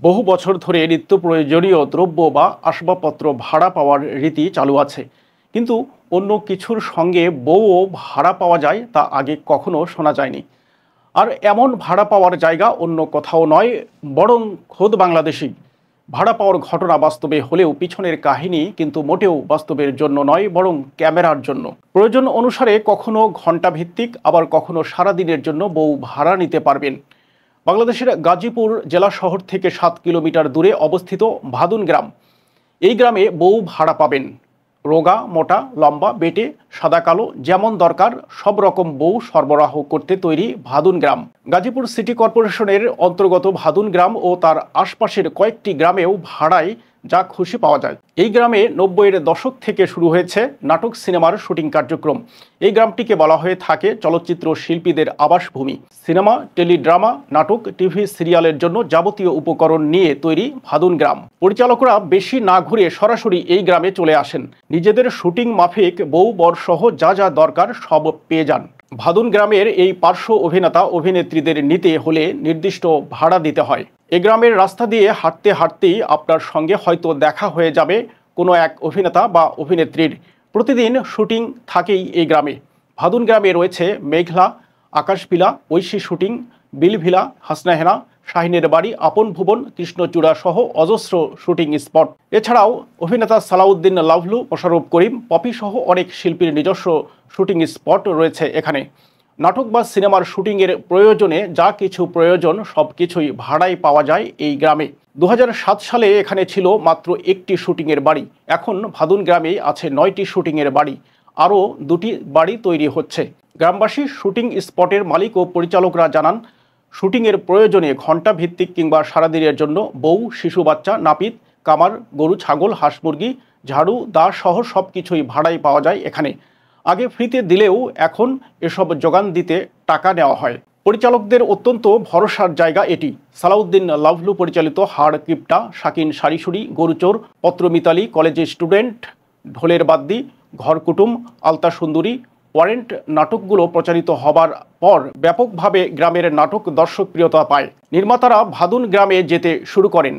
বহু বছর ধরে নিত্য প্রয়োজনীয় দ্রব্য বা আসবাবপত্র ভাড়া পাওয়ার রীতি চালু আছে, কিন্তু অন্য কিছুর সঙ্গে বউও ভাড়া পাওয়া যায় তা আগে কখনো শোনা যায়নি। আর এমন ভাড়া পাওয়ার জায়গা অন্য কোথাও নয়, বরং খোদ বাংলাদেশেই। ভাড়া পাওয়ার ঘটনা বাস্তবে হলেও পিছনের কাহিনী কিন্তু মোটেও বাস্তবের জন্য নয়, বরং ক্যামেরার জন্য। প্রয়োজন অনুসারে কখনো ঘণ্টা ভিত্তিক, আবার কখনো সারাদিনের জন্য বউ ভাড়া নিতে পারবেন। বাংলাদেশের গাজীপুর জেলা শহর থেকে ৭ কিলোমিটার দূরে অবস্থিত ভাদুন গ্রাম। এই গ্রামে বউ ভাড়া পাবেন। রোগা, মোটা, লম্বা, বেটে, সাদা, কালো, যেমন দরকার সব রকম বউ সরবরাহ করতে তৈরি ভাদুন গ্রাম। গাজীপুর সিটি কর্পোরেশনের অন্তর্গত ভাদুন গ্রাম ও তার আশপাশের কয়েকটি গ্রামেও ভাড়ায় যা খুশি পাওয়া যায়। এই গ্রামে ৯০-এর দশক থেকে শুরু হয়েছে নাটক সিনেমার শুটিং কার্যক্রম। এই গ্রামটিকে বলা হয়ে থাকে চলচ্চিত্র শিল্পীদের আবাসভূমি। সিনেমা, টেলিড্রামা, নাটক, টিভি সিরিয়ালের জন্য যাবতীয় উপকরণ নিয়ে তৈরি ভাদুন গ্রাম। পরিচালকরা বেশি না ঘুরে সরাসরি এই গ্রামে চলে আসেন। নিজেদের শুটিং মাফিক বউ বর সহ যা যা দরকার সব পেয়ে যান। ভাদুন গ্রামের এই পার্শ্ব অভিনেতা অভিনেত্রীদের নিতে হলে নির্দিষ্ট ভাড়া দিতে হয়। এ গ্রামের রাস্তা দিয়ে হাঁটতে হাঁটতেই আপনার সঙ্গে হয়তো দেখা হয়ে যাবে কোনো এক অভিনেতা বা অভিনেত্রীর। প্রতিদিন শুটিং থাকেই এই গ্রামে। ভাদুন গ্রামে রয়েছে মেঘলা, আকাশভিলা, ঐশী শুটিং, বিলভিলা, হাসনা হেনা, শাহিনের বাড়ি, আপন ভুবন, কৃষ্ণচূড়া সহ অজস্র শুটিং স্পট। এছাড়াও অভিনেতা সালাউদ্দিন লাভলু, মোশাররফ করিম, পপি সহ অনেক শিল্পীর নিজস্ব শুটিং স্পট রয়েছে এখানে। নাটক বা সিনেমার শুটিংয়ের প্রয়োজনে যা কিছু প্রয়োজন সব কিছুই ভাড়ায় পাওয়া যায় এই গ্রামে। ২০০৭ সালে এখানে ছিল মাত্র একটি শুটিংয়ের বাড়ি। এখন ভাদুন গ্রামে আছে ৯টি শুটিংয়ের বাড়ি, আরও ২টি বাড়ি তৈরি হচ্ছে। গ্রামবাসী, শুটিং স্পটের মালিক ও পরিচালকরা জানান, শুটিংয়ের প্রয়োজনে ঘণ্টা ভিত্তিক কিংবা সারাদিনের জন্য বউ, শিশু বাচ্চা, নাপিত, কামার, গরু, ছাগল, হাঁস, মুরগি, ঝাড়ু, দা সহ সব কিছুই ভাড়ায় পাওয়া যায় এখানে। আগে ফ্রিতে দিলেও এখন এসব যোগান দিতে টাকা নেওয়া হয়। পরিচালকদের অত্যন্ত ভরসার জায়গা এটি। সালাউদ্দিন লাভলু পরিচালিত হাড় কিপটা, শাকিন সারিসুরি, গরুচোর, পত্রমিতালি, কলেজের স্টুডেন্ট, ঢোলের বাদ্যি, ঘর কুটুম, আলতা সুন্দরী, ওয়ারেন্ট নাটকগুলো প্রচারিত হবার পর ব্যাপকভাবে গ্রামের নাটক দর্শকপ্রিয়তা পায়। নির্মাতারা ভাদুন গ্রামে যেতে শুরু করেন।